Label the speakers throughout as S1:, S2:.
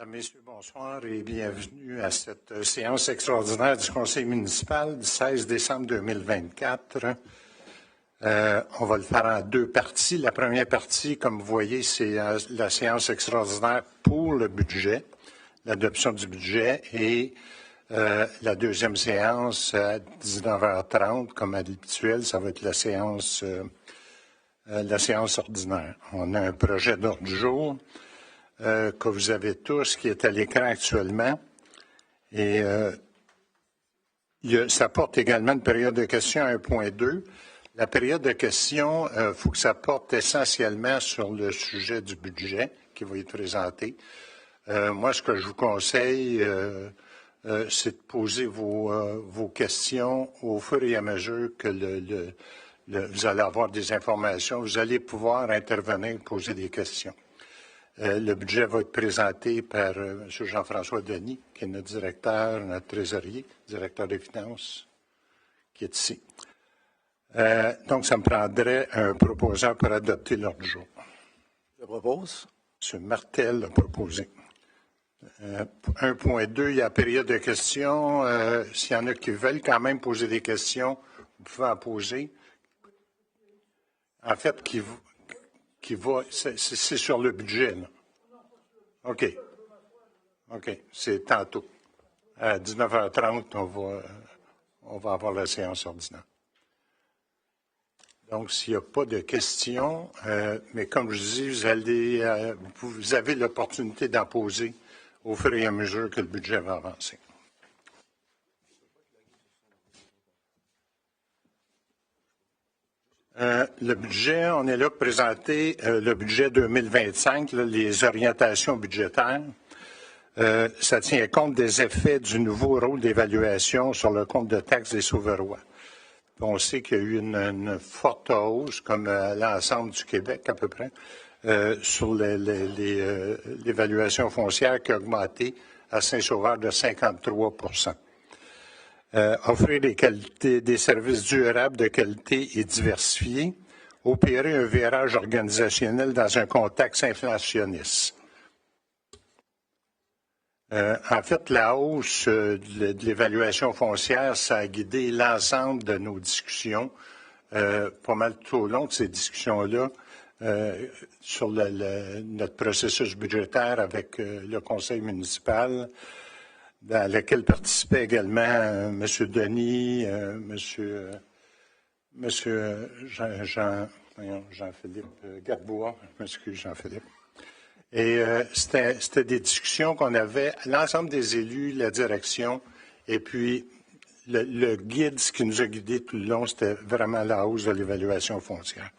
S1: Mesdames, Messieurs, bonsoir et bienvenue à cette séance extraordinaire du Conseil municipal du 16 décembre 2024. On va le faire en deux parties. La première partie, comme vous voyez, c'est la séance extraordinaire pour le budget, l'adoption du budget, et la deuxième séance à 19h30, comme à l'habituel, ça va être la séance ordinaire. On a un projet d'ordre du jour que vous avez tous, qui est à l'écran actuellement. Et ça porte également une période de questions 1.2. La période de questions, il faut que ça porte essentiellement sur le sujet du budget qui va être présenté. Moi, ce que je vous conseille, c'est de poser vos questions au fur et à mesure que vous allez avoir des informations. Vous allez pouvoir intervenir, poser des questions. Le budget va être présenté par M. Jean-François Denis, qui est notre directeur, notre trésorier, directeur des finances, qui est ici. Donc, ça me prendrait un proposeur pour adopter l'ordre du jour.
S2: Je propose.
S1: M. Martel a proposé. 1.2, il y a la période de questions. S'il y en a qui veulent quand même poser des questions, vous pouvez en poser. En fait, c'est sur le budget, là. OK. OK. C'est tantôt. À 19h30, on va avoir la séance ordinaire. Donc, s'il n'y a pas de questions, mais comme je dis, vous avez l'opportunité d'en poser au fur et à mesure que le budget va avancer. Le budget, on est là pour présenter le budget 2025, là, les orientations budgétaires. Ça tient compte des effets du nouveau rôle d'évaluation sur le compte de taxes des Sauverois. On sait qu'il y a eu une forte hausse, comme à l'ensemble du Québec à peu près, sur l'évaluation foncière qui a augmenté à Saint-Sauveur de 53 %. Offrir des services durables de qualité et diversifiés, opérer un virage organisationnel dans un contexte inflationniste. En fait, la hausse de l'évaluation foncière, ça a guidé l'ensemble de nos discussions, pas mal tout au long de ces discussions-là, sur notre processus budgétaire avec le conseil municipal, dans lequel participaient également M. Denis, M. Jean-Philippe Gadebois, je m'excuse Jean-Philippe. Et c'était des discussions qu'on avait, l'ensemble des élus, la direction, et puis le guide, ce qui nous a guidés tout le long, c'était vraiment la hausse de l'évaluation foncière.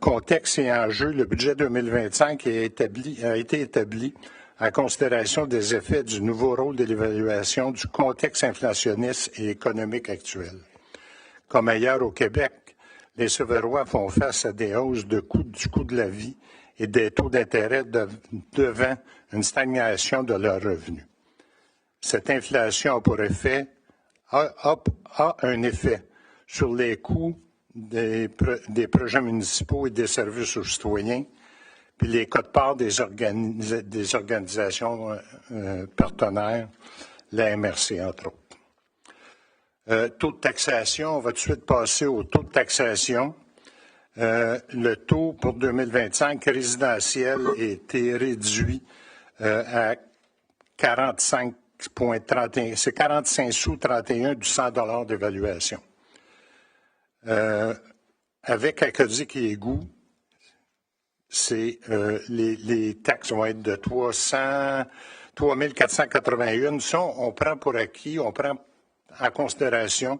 S1: Contexte et enjeu, le budget 2025 a été établi en considération des effets du nouveau rôle de l'évaluation du contexte inflationniste et économique actuel. Comme ailleurs au Québec, les Sauverois font face à des hausses du coût de la vie et des taux d'intérêt devant une stagnation de leurs revenus. Cette inflation a un effet sur les coûts des projets municipaux et des services aux citoyens, puis les quotes-parts des organisations partenaires, la MRC, entre autres. Taux de taxation, on va tout de suite passer au taux de taxation. Le taux pour 2025 résidentiel a été réduit à 45,31. C'est 45 sous 31 du 100 $ d'évaluation. Avec Aqueduc et Égouts, les taxes vont être de 3 481. Ça, on prend pour acquis, on prend en considération.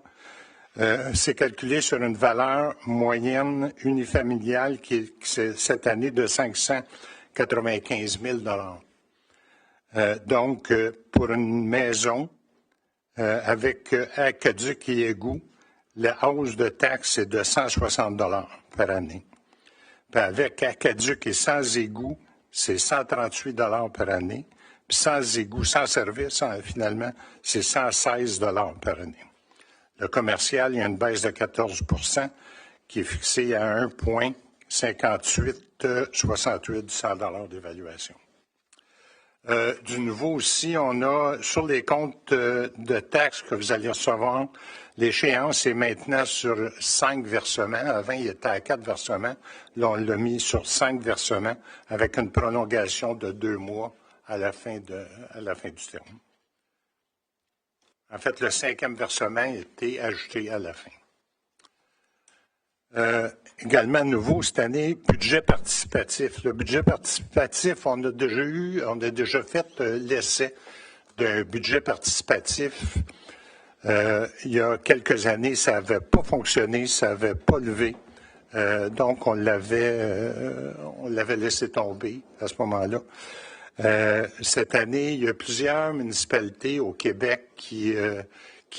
S1: C'est calculé sur une valeur moyenne unifamiliale qui est cette année de 595 000 $. Donc, pour une maison avec Aqueduc et Égouts, la hausse de taxe est de 160 $ par année. Puis avec Aqueduc et sans égout, c'est 138 $ par année. Puis sans égout, sans service, finalement, c'est 116 $ par année. Le commercial, il y a une baisse de 14 % qui est fixée à 1,5868 du 100 $ d'évaluation. Du nouveau aussi, on a sur les comptes de taxes que vous allez recevoir, l'échéance est maintenant sur 5 versements. Avant, il était à 4 versements. Là, on l'a mis sur 5 versements avec une prolongation de 2 mois à la fin du terme. En fait, le 5e versement a été ajouté à la fin. Également nouveau cette année, budget participatif. Le budget participatif, on a déjà fait l'essai d'un budget participatif. Il y a quelques années, ça n'avait pas fonctionné, ça n'avait pas levé. Donc, on l'avait laissé tomber à ce moment-là. Cette année, il y a plusieurs municipalités au Québec qui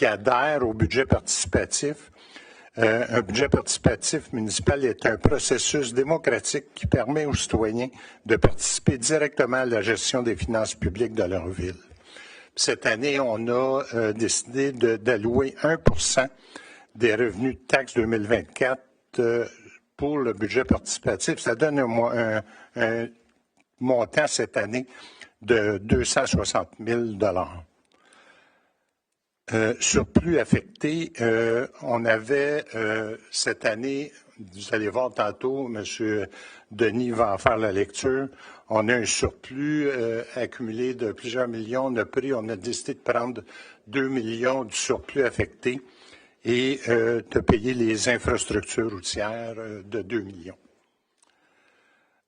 S1: adhèrent au budget participatif. Un budget participatif municipal est un processus démocratique qui permet aux citoyens de participer directement à la gestion des finances publiques de leur ville. Cette année, on a décidé d'allouer 1% des revenus de taxes 2024 pour le budget participatif. Ça donne un montant cette année de 260 000 surplus affecté, on avait cette année, vous allez voir tantôt, M. Denis va en faire la lecture, on a un surplus accumulé de plusieurs millions. On a décidé de prendre 2 millions du surplus affecté et de payer les infrastructures routières de 2 millions.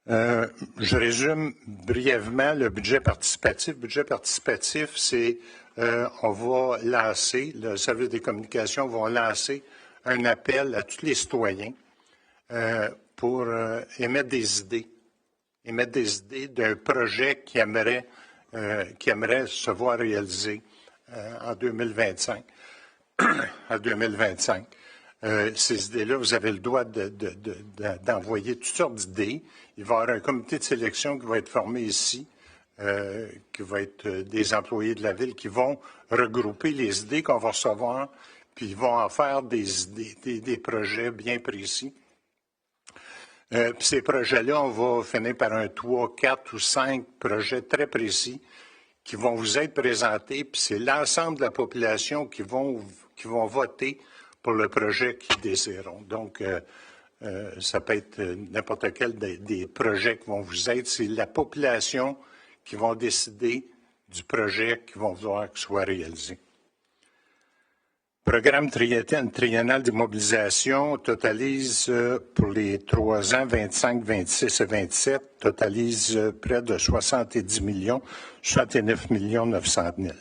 S1: Je résume brièvement le budget participatif. Le budget participatif, c'est on va lancer, le service des communications va lancer un appel à tous les citoyens pour émettre des idées d'un projet qui aimerait se voir réalisé en 2025. En 2025. Ces idées-là, vous avez le droit d'envoyer toutes sortes d'idées. Il va y avoir un comité de sélection qui va être formé ici, qui va être des employés de la ville qui vont regrouper les idées qu'on va recevoir, puis ils vont en faire des projets bien précis. Puis ces projets-là, on va finir par 3, 4 ou 5 projets très précis qui vont vous être présentés, puis c'est l'ensemble de la population qui vont voter pour le projet qu'ils désireront. Donc, ça peut être n'importe quel des projets qui vont vous être. C'est la population qui vont décider du projet qu'ils vont vouloir qu'il soit réalisé. Programme triennal d'immobilisation totalise pour les 3 ans, 25, 26 et 27, totalise près de 70 millions, 69 900 000.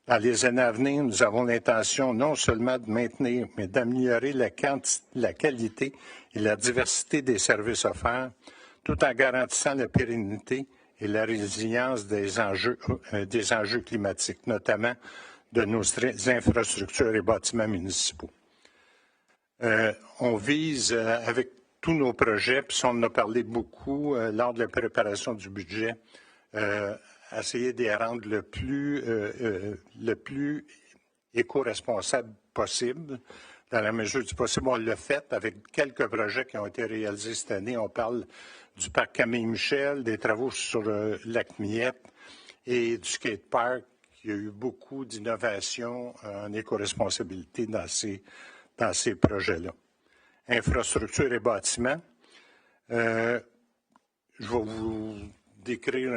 S1: Dans les années à venir, nous avons l'intention non seulement de maintenir, mais d'améliorer la qualité et la diversité des services offerts, tout en garantissant la pérennité et la résilience des enjeux climatiques, notamment de nos infrastructures et bâtiments municipaux. On vise avec tous nos projets, puis on en a parlé beaucoup lors de la préparation du budget, essayer de les rendre le plus éco-responsable possible. Dans la mesure du possible, on l'a fait avec quelques projets qui ont été réalisés cette année. On parle du parc Camille-Michel, des travaux sur le lac Miette et du skatepark. Il y a eu beaucoup d'innovations en éco-responsabilité dans ces projets-là. Infrastructures et bâtiments. Je vais vous décrire,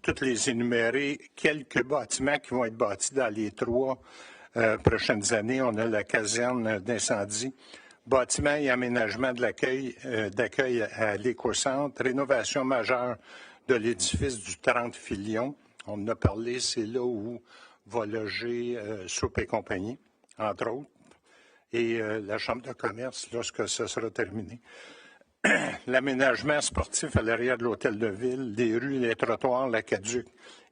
S1: toutes les énumérer, quelques bâtiments qui vont être bâtis dans les 3 prochaines années. On a la caserne d'incendie, bâtiment et aménagement de d'accueil à l'écocentre, rénovation majeure de l'édifice du 30 Filion. On en a parlé, c'est là où va loger Soupe et compagnie, entre autres, et la Chambre de commerce lorsque ce sera terminé. L'aménagement sportif à l'arrière de l'hôtel de ville, les rues, les trottoirs, l'aqueduc,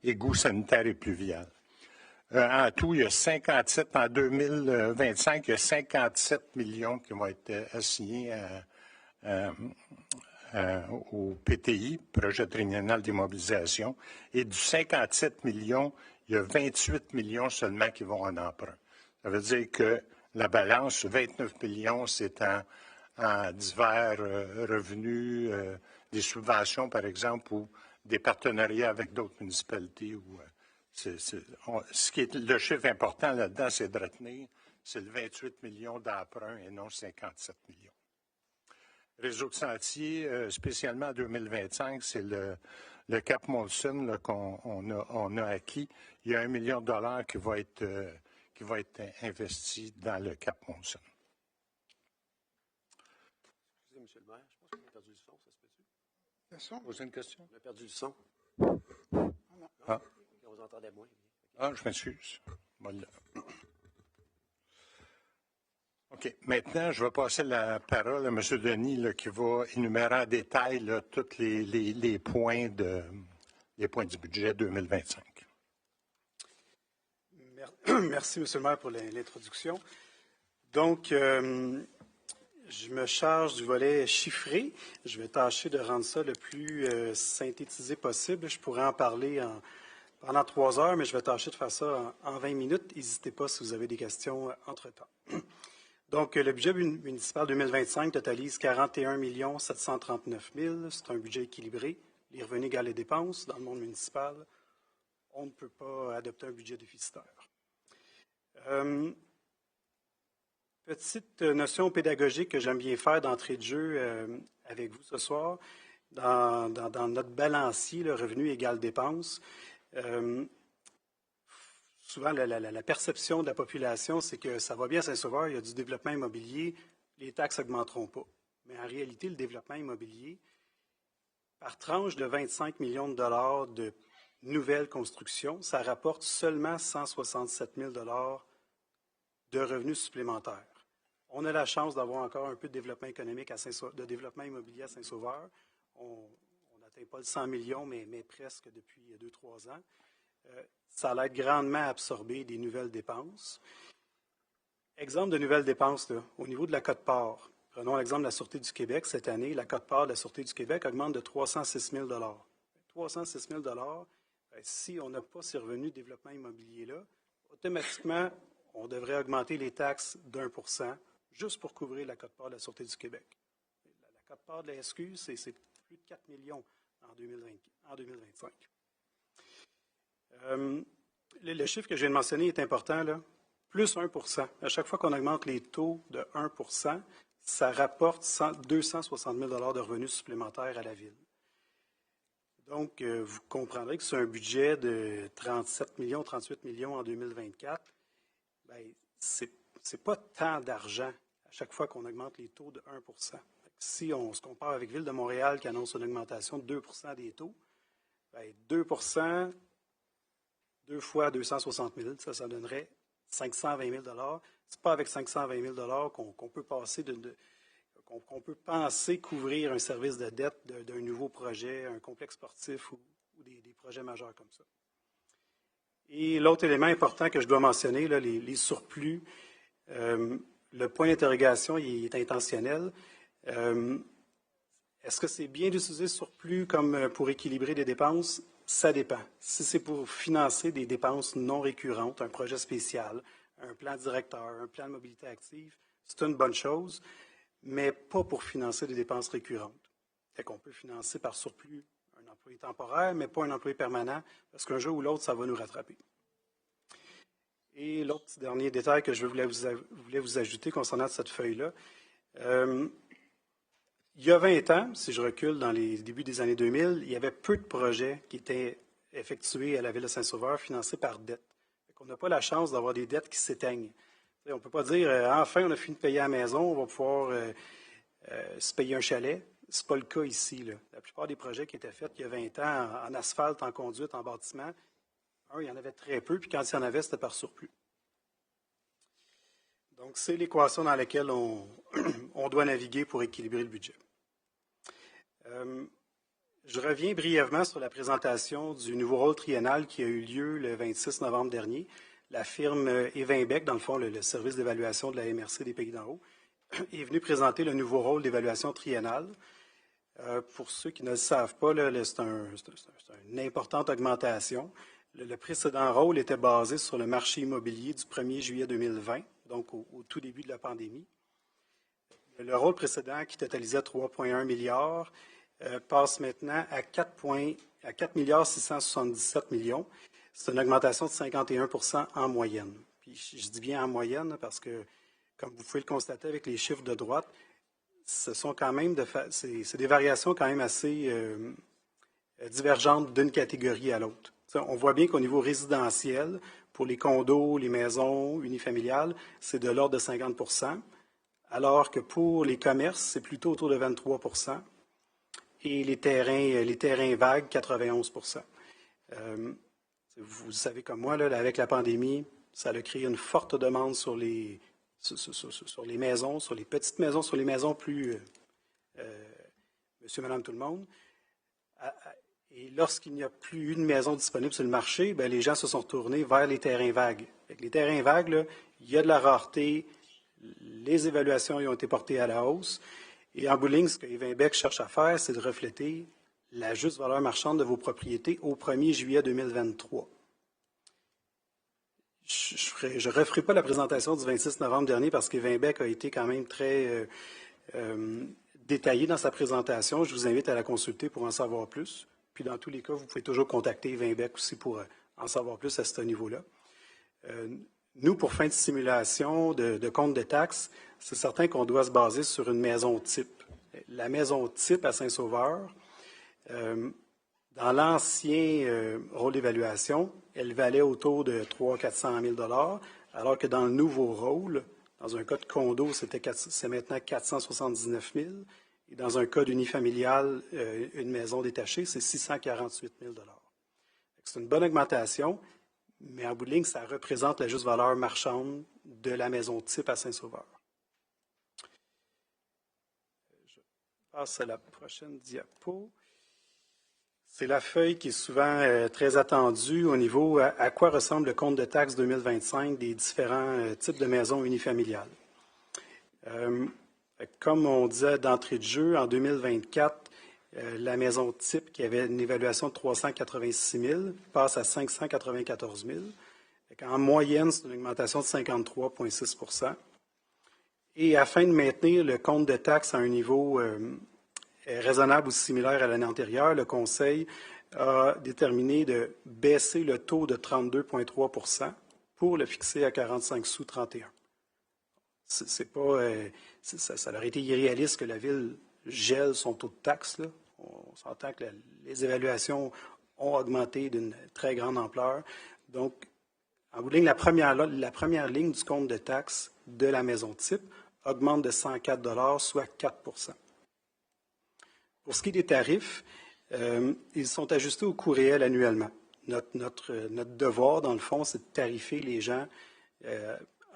S1: égouts sanitaires et pluvial. En tout, il y a 57, en 2025, il y a 57 millions qui vont être assignés au PTI, projet triennal d'immobilisation, et du 57 millions, il y a 28 millions seulement qui vont en emprunt. Ça veut dire que la balance, 29 millions, c'est en divers revenus, des subventions, par exemple, ou des partenariats avec d'autres municipalités. Ce qui est le chiffre important là-dedans, c'est de retenir, c'est le 28 millions d'emprunts et non 57 millions. Réseau de sentiers, spécialement en 2025, c'est le Cap Molson qu'on a acquis. Il y a $1 million qui va être investi dans le Cap Molson.
S2: Excusez, M. le maire, je pense qu'on a perdu le son, ça se peut-tu?
S1: Le son? Posez une question?
S2: On a perdu le son.
S1: Ah.
S2: On vous entendait moins.
S1: Ah, je m'excuse. Voilà. OK. Maintenant, je vais passer la parole à M. Denis, là, qui va énumérer en détail là, tous les points du budget 2025.
S3: Merci, M. le maire, pour l'introduction. Donc, je me charge du volet chiffré. Je vais tâcher de rendre ça le plus synthétisé possible. Je pourrais en parler pendant 3 heures, mais je vais tâcher de faire ça en 20 minutes. N'hésitez pas si vous avez des questions entre-temps. Donc, le budget municipal 2025 totalise 41 739 000. C'est un budget équilibré. Les revenus égale les dépenses. Dans le monde municipal, on ne peut pas adopter un budget déficitaire. Petite notion pédagogique que j'aime bien faire d'entrée de jeu avec vous ce soir. Dans notre balancier, le revenu égale dépenses, souvent, la perception de la population, c'est que ça va bien à Saint-Sauveur, il y a du développement immobilier, les taxes n'augmenteront pas. Mais en réalité, le développement immobilier, par tranche de 25 millions de dollars de nouvelles constructions, ça rapporte seulement 167 000 dollars de revenus supplémentaires. On a la chance d'avoir encore un peu de développement économique, de développement immobilier à Saint-Sauveur. On n'atteint pas le 100 millions, mais presque depuis 2-3 ans. Ça l'aide grandement à absorber des nouvelles dépenses. Exemple de nouvelles dépenses, là, au niveau de la quote-part. Prenons l'exemple de la Sûreté du Québec. Cette année, la quote-part de la Sûreté du Québec augmente de 306 000 306 000 si on n'a pas ces revenus de développement immobilier-là, automatiquement, on devrait augmenter les taxes d'1 % juste pour couvrir la quote-part de la Sûreté du Québec. La quote-part de la SQ, c'est plus de 4 millions en 2025. Le chiffre que je viens de mentionner est important, là. Plus 1 %. À chaque fois qu'on augmente les taux de 1 %, ça rapporte 260 000 de revenus supplémentaires à la Ville. Donc, vous comprendrez que c'est un budget de 37 millions, 38 millions en 2024. Bien, c'est pas tant d'argent à chaque fois qu'on augmente les taux de 1 %. Si on se compare avec Ville de Montréal qui annonce une augmentation de 2 % des taux, bien, 2 %, 2 fois 260 000, ça donnerait 520 000 $. Ce n'est pas avec 520 000 $ qu'on peut passer qu'on peut penser couvrir un service de dette d'un nouveau projet, un complexe sportif ou des projets majeurs comme ça. Et l'autre élément important que je dois mentionner, là, les surplus, le point d'interrogation il est intentionnel. Est-ce que c'est bien d'utiliser ce surplus comme pour équilibrer des dépenses? Ça dépend. Si c'est pour financer des dépenses non récurrentes, un projet spécial, un plan directeur, un plan de mobilité active, c'est une bonne chose, mais pas pour financer des dépenses récurrentes. Fait qu'on peut financer par surplus un employé temporaire, mais pas un employé permanent, parce qu'un jour ou l'autre, ça va nous rattraper. Et l'autre petit dernier détail que je voulais vous ajouter concernant cette feuille-là, il y a 20 ans, si je recule dans les débuts des années 2000, il y avait peu de projets qui étaient effectués à la Ville de Saint-Sauveur financés par dette. On n'a pas la chance d'avoir des dettes qui s'éteignent. On ne peut pas dire enfin on a fini de payer à la maison, on va pouvoir se payer un chalet. Ce n'est pas le cas ici, là. La plupart des projets qui étaient faits il y a 20 ans en asphalte, en conduite, en bâtiment, il y en avait très peu, puis quand il y en avait, c'était par surplus. Donc, c'est l'équation dans laquelle on doit naviguer pour équilibrer le budget. Je reviens brièvement sur la présentation du nouveau rôle triennal qui a eu lieu le 26 novembre dernier. La firme Evinbec, dans le fond, le service d'évaluation de la MRC des Pays d'en haut, est venu présenter le nouveau rôle d'évaluation triennale. Pour ceux qui ne le savent pas, c'est une importante augmentation. Le précédent rôle était basé sur le marché immobilier du 1er juillet 2020, donc au tout début de la pandémie. Le rôle précédent, qui totalisait 3,1 milliards, passe maintenant à 4,677 millions. C'est une augmentation de 51 en moyenne. Puis je dis bien en moyenne parce que, comme vous pouvez le constater avec les chiffres de droite, ce sont quand même c'est des variations quand même assez divergentes d'une catégorie à l'autre. On voit bien qu'au niveau résidentiel, pour les condos, les maisons unifamiliales, c'est de l'ordre de 50 alors que pour les commerces, c'est plutôt autour de 23 et les terrains vagues, 91 Vous savez comme moi, là, avec la pandémie, ça a créé une forte demande sur les maisons, sur les petites maisons, sur les maisons plus monsieur, madame, tout le monde. Et lorsqu'il n'y a plus une maison disponible sur le marché, bien, les gens se sont tournés vers les terrains vagues. Avec les terrains vagues, là, il y a de la rareté, les évaluations y ont été portées à la hausse. Et en bout de ligne, ce que Evinbec cherche à faire, c'est de refléter la juste valeur marchande de vos propriétés au 1er juillet 2023. Je ne referai pas la présentation du 26 novembre dernier parce qu'Evinbec a été quand même très détaillé dans sa présentation. Je vous invite à la consulter pour en savoir plus. Puis dans tous les cas, vous pouvez toujours contacter Evinbec aussi pour en savoir plus à ce niveau-là. Nous, pour fin de simulation de compte de taxes, c'est certain qu'on doit se baser sur une maison type. La maison type à Saint-Sauveur, dans l'ancien rôle d'évaluation, elle valait autour de 300 000 à 400 000 alors que dans le nouveau rôle, dans un cas de condo, c'est maintenant 479 000 et dans un cas d'unifamilial, une maison détachée, c'est 648 000 C'est une bonne augmentation, mais en bout de ligne, ça représente la juste valeur marchande de la maison type à Saint-Sauveur. Je passe à la prochaine diapo. C'est la feuille qui est souvent très attendue au niveau à quoi ressemble le compte de taxes 2025 des différents types de maisons unifamiliales. Comme on disait d'entrée de jeu, en 2024, la maison type qui avait une évaluation de 386 000 passe à 594 000. En moyenne, c'est une augmentation de 53,6 Et afin de maintenir le compte de taxes à un niveau raisonnable ou similaire à l'année antérieure, le Conseil a déterminé de baisser le taux de 32,3 pour le fixer à 45 sous 31. C'est pas, ça aurait été irréaliste que la Ville gèle son taux de taxe, là. On s'entend que les évaluations ont augmenté d'une très grande ampleur. Donc, en bout de ligne, la première ligne du compte de taxes de la maison type augmente de 104 soit 4 Pour ce qui est des tarifs, ils sont ajustés au coût réel annuellement. Notre devoir, dans le fond, c'est de tarifer les gens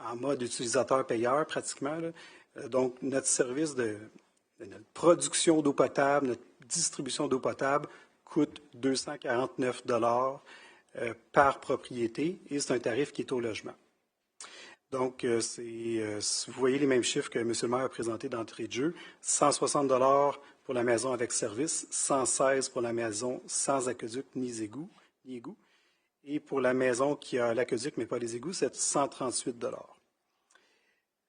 S3: en mode utilisateur-payeur pratiquement. Donc, notre service de notre production d'eau potable, notre distribution d'eau potable coûte 249 par propriété et c'est un tarif qui est au logement. Donc, vous voyez les mêmes chiffres que M. le maire a présentés d'entrée de jeu, 160 pour la maison avec service, 116 pour la maison sans aqueduc ni égout. Et pour la maison qui a l'aqueduc mais pas les égouts, c'est 138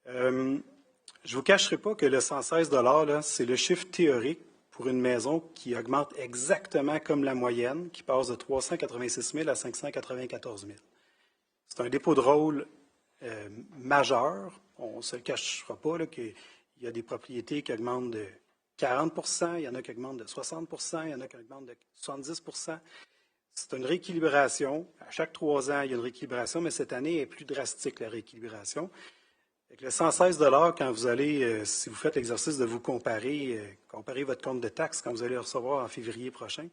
S3: Je ne vous cacherai pas que le 116 là, c'est le chiffre théorique pour une maison qui augmente exactement comme la moyenne, qui passe de 386 000 à 594 000. C'est un dépôt de rôle majeur. On ne se le cachera pas qu'il y a des propriétés qui augmentent de 40 il y en a qui augmentent de 60 il y en a qui augmentent de 70 C'est une rééquilibration. À chaque 3 ans, il y a une rééquilibration, mais cette année est plus drastique, la rééquilibration. Avec le 116 quand vous allez, si vous faites l'exercice de vous comparer votre compte de taxes quand vous allez le recevoir en février prochain,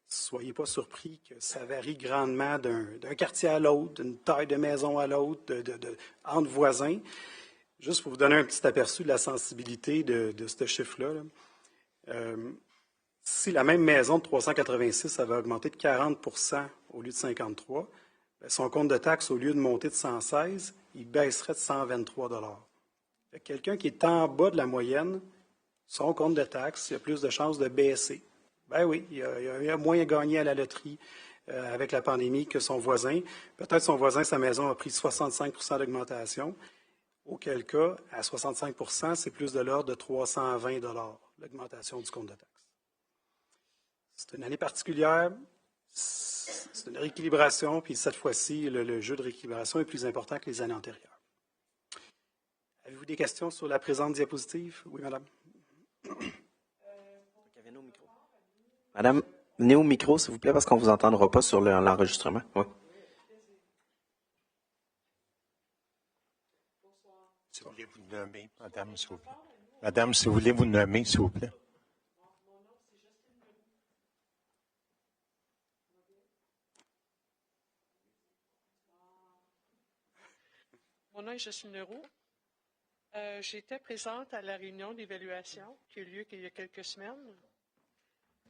S3: soyez pas surpris que ça varie grandement d'un quartier à l'autre, d'une taille de maison à l'autre, entre voisins. Juste pour vous donner un petit aperçu de la sensibilité de ce chiffre-là. Si la même maison de 386 avait augmenté de 40 au lieu de 53, son compte de taxes, au lieu de monter de 116, il baisserait de 123 Quelqu'un qui est en bas de la moyenne, son compte de taxes, il a plus de chances de baisser. Ben oui, il a moins gagné à la loterie avec la pandémie que son voisin. Peut-être son voisin, sa maison a pris 65 d'augmentation. Auquel cas, à 65 c'est plus de l'ordre de 320 l'augmentation du compte de taxe. C'est une année particulière, c'est une rééquilibration, puis cette fois-ci, le jeu de rééquilibration est plus important que les années antérieures. Avez-vous des questions sur la présente diapositive? Oui, madame.
S4: Madame, venez au micro, s'il vous plaît, parce qu'on ne vous entendra pas sur l'enregistrement. Oui.
S1: Si vous voulez vous nommer, madame, s'il vous plaît. Madame, si vous voulez vous nommer, s'il vous plaît.
S5: Mon nom est Justine Leroux. J'étais présente à la réunion d'évaluation qui a eu lieu il y a quelques semaines.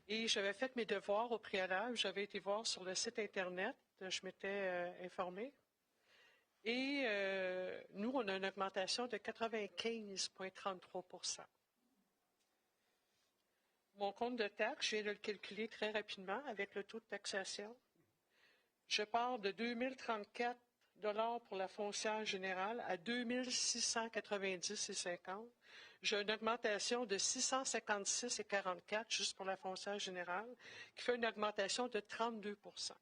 S5: Et j'avais fait mes devoirs au préalable. J'avais été voir sur le site Internet. Je m'étais informée. Et nous, on a une augmentation de 95,33 %. Mon compte de taxe, je viens de le calculer très rapidement avec le taux de taxation. Je pars de 2034 $ pour la foncière générale à 2690,50 $. J'ai une augmentation de 656,44 $ juste pour la foncière générale, qui fait une augmentation de 32 %.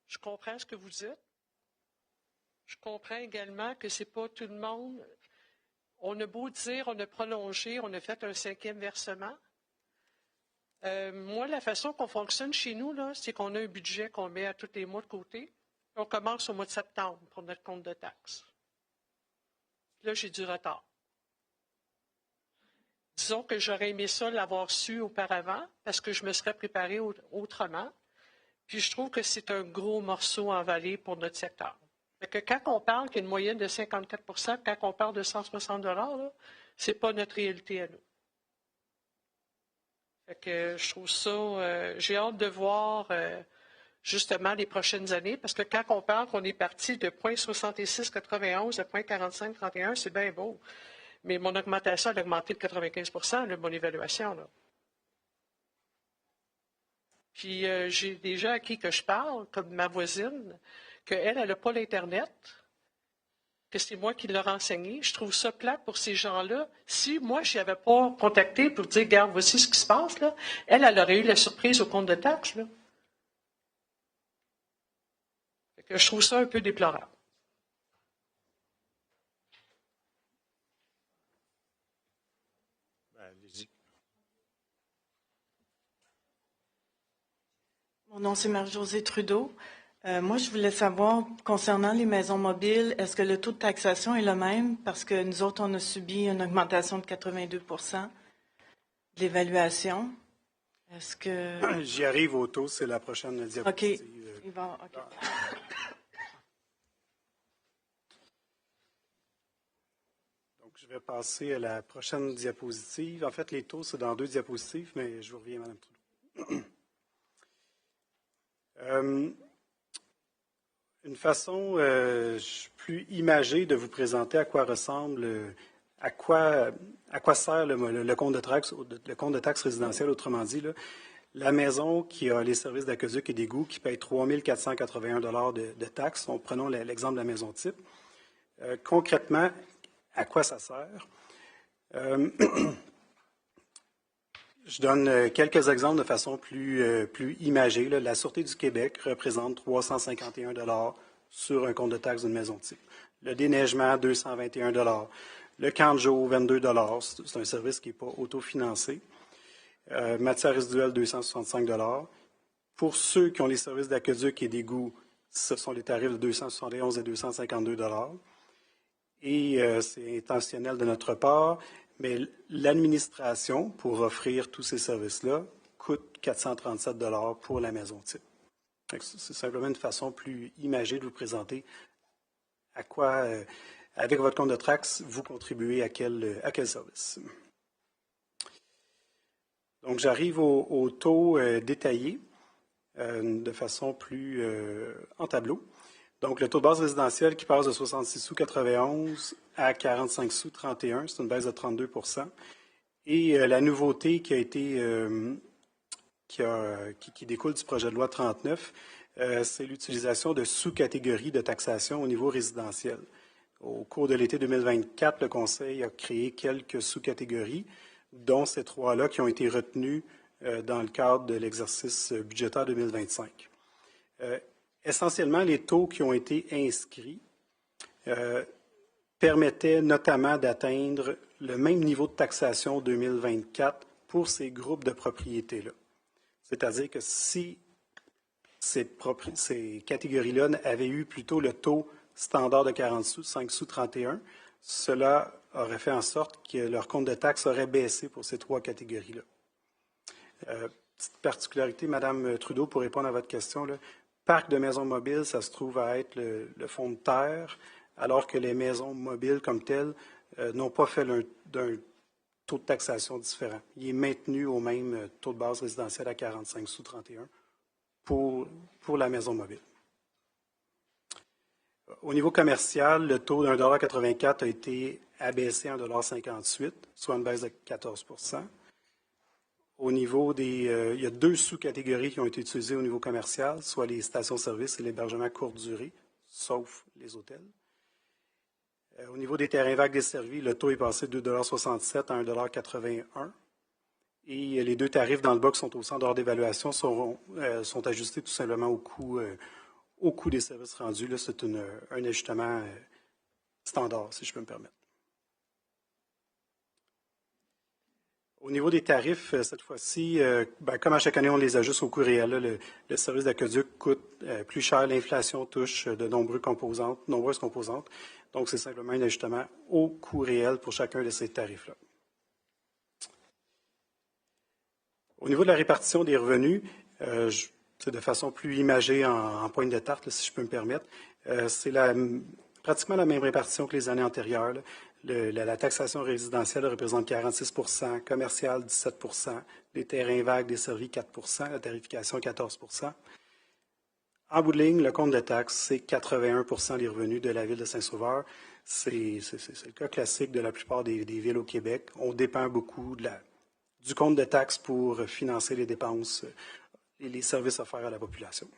S5: Je comprends ce que vous dites. Je comprends également que ce n'est pas tout le monde. On a beau dire, on a prolongé, on a fait un 5e versement. Moi, la façon qu'on fonctionne chez nous, c'est qu'on a un budget qu'on met à tous les mois de côté. On commence au mois de septembre pour notre compte de taxe. Là, j'ai du retard. Disons que j'aurais aimé ça l'avoir su auparavant parce que je me serais préparée autrement. Puis je trouve que c'est un gros morceau envalé pour notre secteur. Fait que quand on parle qu'il y a une moyenne de 54 %, quand on parle de 160 $, ce n'est pas notre réalité à nous. Fait que je trouve ça, j'ai hâte de voir justement les prochaines années, parce que quand on parle qu'on est parti de 0,6691 à 0,4531, c'est bien beau. Mais mon augmentation a augmenté de 95 % mon évaluation. Là. Puis j'ai des gens à qui que je parle, comme ma voisine, qu'elle n'a pas l'Internet, que c'est moi qui l'ai renseigné. Je trouve ça plate pour ces gens-là. Si moi, je n'avais pas contacté pour dire, regarde, voici ce qui se passe, là, elle aurait eu la surprise au compte de taxe. Là. Fait que je trouve ça un peu déplorable.
S1: Allez-y.
S6: Mon nom, c'est Marie-Josée Trudeau. Moi, je voulais savoir, concernant les maisons mobiles, est-ce que le taux de taxation est le même? Parce que nous autres, on a subi une augmentation de 82 % de l'évaluation. Est-ce que...
S3: J'y arrive au taux, c'est la prochaine diapositive.
S6: OK. OK.
S3: Donc, je vais passer à la prochaine diapositive. En fait, les taux, c'est dans 2 diapositives, mais je vous reviens, Mme Trudeau. Une façon plus imagée de vous présenter à quoi ressemble, à quoi sert le compte de taxe résidentielle, autrement dit, là, la maison qui a les services d'aqueduc et d'égout qui paye 3 481 $ de taxes. Prenons l'exemple de la maison type. Concrètement, à quoi ça sert? Je donne quelques exemples de façon plus imagée. Là. La Sûreté du Québec représente 351 $ sur un compte de taxe d'une maison type. Le déneigement, 221 $. Le camp de jour, 22 $. C'est un service qui n'est pas autofinancé. Matière résiduelle, 265 $. Pour ceux qui ont les services d'aqueduc et d'égout, ce sont les tarifs de 271 et 252 $. Et c'est intentionnel de notre part. Mais l'administration, pour offrir tous ces services-là, coûte 437 $ pour la maison type. C'est simplement une façon plus imagée de vous présenter à quoi, avec votre compte de taxe, vous contribuez à quel service. Donc, j'arrive au taux détaillé de façon plus en tableau. Donc, le taux de base résidentiel qui passe de 66 sous 91 à 45 sous 31, c'est une baisse de 32 %. Et la nouveauté qui a été qui découle du projet de loi 39, c'est l'utilisation de sous-catégories de taxation au niveau résidentiel. Au cours de l'été 2024, le Conseil a créé quelques sous-catégories, dont ces 3-là qui ont été retenus dans le cadre de l'exercice budgétaire 2025. Essentiellement, les taux qui ont été inscrits permettaient notamment d'atteindre le même niveau de taxation 2024 pour ces groupes de propriétés-là. C'est-à-dire que si ces catégories-là avaient eu plutôt le taux standard de 40 sous, 5 sous 31, cela aurait fait en sorte que leur compte de taxe aurait baissé pour ces 3 catégories-là. Petite particularité, Mme Trudeau, pour répondre à votre question, le parc de maisons mobiles, ça se trouve à être le fond de terre, alors que les maisons mobiles comme telles n'ont pas fait d'un taux de taxation différent. Il est maintenu au même taux de base résidentiel à 45 sous 31 pour la maison mobile. Au niveau commercial, le taux de 1,84 a été abaissé à 1,58 soit une baisse de 14 %. Au niveau il y a 2 sous-catégories qui ont été utilisées au niveau commercial, soit les stations-service et l'hébergement courte durée, sauf les hôtels. Au niveau des terrains vagues desservis, le taux est passé de 2,67 à 1,81 et les 2 tarifs dans le bas qui sont au centre hors d'évaluation sont ajustés tout simplement au coût des services rendus. Là, c'est un ajustement standard, si je peux me permettre. Au niveau des tarifs, cette fois-ci, comme à chaque année, on les ajuste au coût réel. Là, le service d'aqueduc coûte plus cher. L'inflation touche de nombreuses composantes. Donc, c'est simplement un ajustement au coût réel pour chacun de ces tarifs-là. Au niveau de la répartition des revenus, de façon plus imagée en pointe de tarte, là, si je peux me permettre, c'est pratiquement la même répartition que les années antérieures. Là. La taxation résidentielle représente 46 %, commerciale 17 %, les terrains vagues desservis 4 %, la tarification 14 %. En bout de ligne, le compte de taxe, c'est 81 % des revenus de la Ville de Saint-Sauveur. C'est le cas classique de la plupart des villes au Québec. On dépend beaucoup du compte de taxe pour financer les dépenses et les services offerts à la population.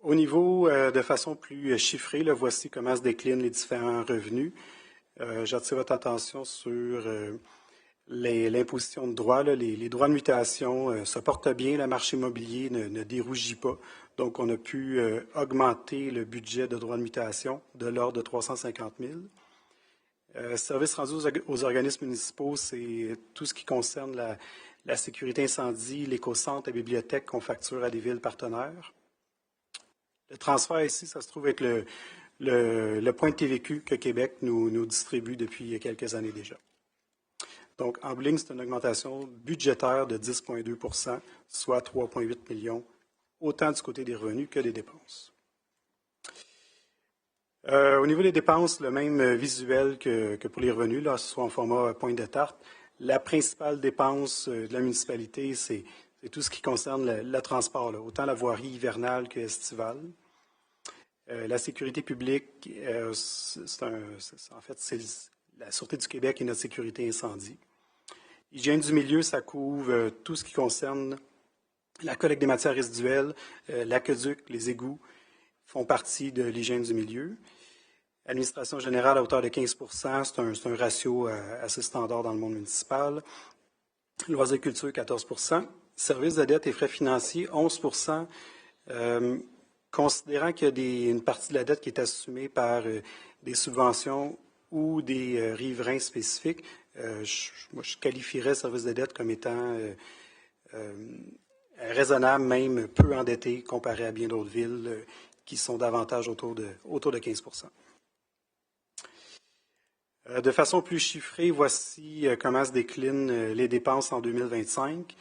S3: Au niveau de façon plus chiffrée, là, voici comment se déclinent les différents revenus. J'attire votre attention sur l'imposition de droits. Les droits de mutation se portent bien, le marché immobilier ne dérougit pas. Donc, on a pu augmenter le budget de droits de mutation de l'ordre de 350 000. Services rendus aux organismes municipaux, c'est tout ce qui concerne la sécurité incendie, l'éco-centre, la bibliothèque qu'on facture à des villes partenaires. Le transfert ici, ça se trouve être le point de TVQ que Québec nous distribue depuis quelques années déjà. Donc, en bout de ligne, c'est une augmentation budgétaire de 10,2 %, soit 3,8 millions, autant du côté des revenus que des dépenses. Au niveau des dépenses, le même visuel que pour les revenus, là, ce soit en format pointe de tarte. La principale dépense de la municipalité, c'est tout ce qui concerne le transport, là, autant la voirie hivernale que estivale. La sécurité publique, en fait, c'est la Sûreté du Québec et notre sécurité incendie. Hygiène du milieu, ça couvre tout ce qui concerne la collecte des matières résiduelles, l'aqueduc, les égouts font partie de l'hygiène du milieu. Administration générale à hauteur de 15 %, c'est un ratio assez standard dans le monde municipal. Loisirs et culture, 14 %. Services de dette et frais financiers, 11 %. Considérant qu'il y a une partie de la dette qui est assumée par des subventions ou des riverains spécifiques, je qualifierais le service de dette comme étant raisonnable, même peu endetté, comparé à bien d'autres villes qui sont davantage autour de 15 %. De façon plus chiffrée, voici comment se déclinent les dépenses en 2025.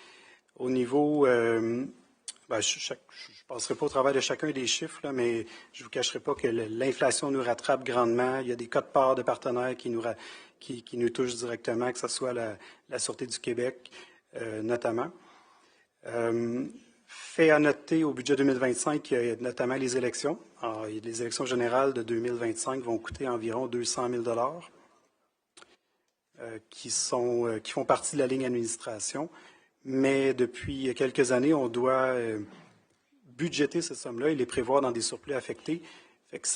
S3: Au niveau, je ne passerai pas au travers de chacun des chiffres, là, mais je ne vous cacherai pas que l'inflation nous rattrape grandement. Il y a des codes-parts de partenaires qui nous touchent directement, que ce soit la Sûreté du Québec notamment. Fait à noter au budget 2025, il y a notamment les élections. Alors, les élections générales de 2025 vont coûter environ 200 000 $ qui font partie de la ligne administration. Mais depuis quelques années, on doit budgéter ces sommes-là et les prévoir dans des surplus affectés Fait que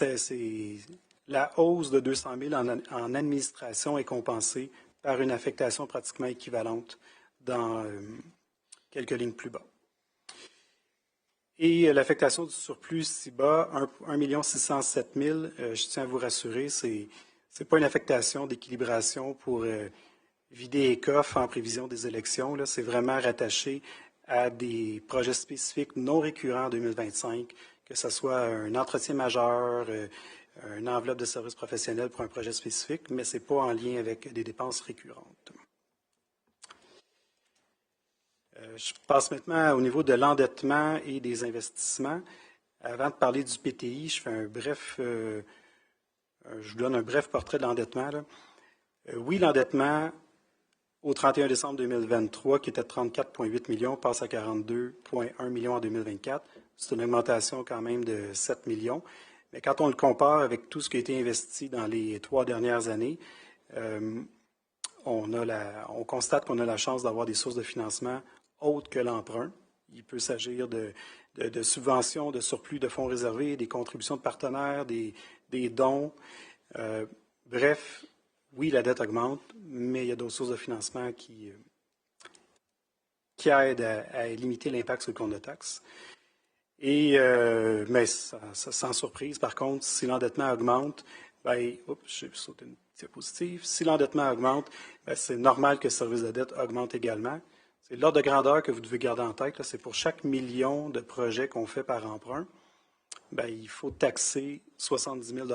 S3: la hausse de 200 000 en administration est compensée par une affectation pratiquement équivalente dans quelques lignes plus bas. Et l'affectation du surplus si bas, 1 607 000, je tiens à vous rassurer, c'est pas une affectation d'équilibration pour vider les coffres en prévision des élections. Là, c'est vraiment rattaché à des projets spécifiques non récurrents en 2025, que ce soit un entretien majeur, une enveloppe de services professionnels pour un projet spécifique, mais ce n'est pas en lien avec des dépenses récurrentes. Je passe maintenant au niveau de l'endettement et des investissements. Avant de parler du PTI, je vous donne un bref portrait de l'endettement. Oui, l'endettement au 31 décembre 2023, qui était de 34,8 millions, passe à 42,1 millions en 2024. C'est une augmentation quand même de 7 millions. Mais quand on le compare avec tout ce qui a été investi dans les 3 dernières années, on constate qu'on a la chance d'avoir des sources de financement autres que l'emprunt. Il peut s'agir de subventions, de surplus de fonds réservés, des contributions de partenaires, des dons. Bref, oui, la dette augmente, mais il y a d'autres sources de financement qui aident à limiter l'impact sur le compte de taxes. Mais sans surprise, par contre, si l'endettement augmente, j'ai sauté une diapositive. Si l'endettement augmente, c'est normal que le service de dette augmente également. C'est l'ordre de grandeur que vous devez garder en tête. C'est pour chaque million de projets qu'on fait par emprunt, il faut taxer 70 000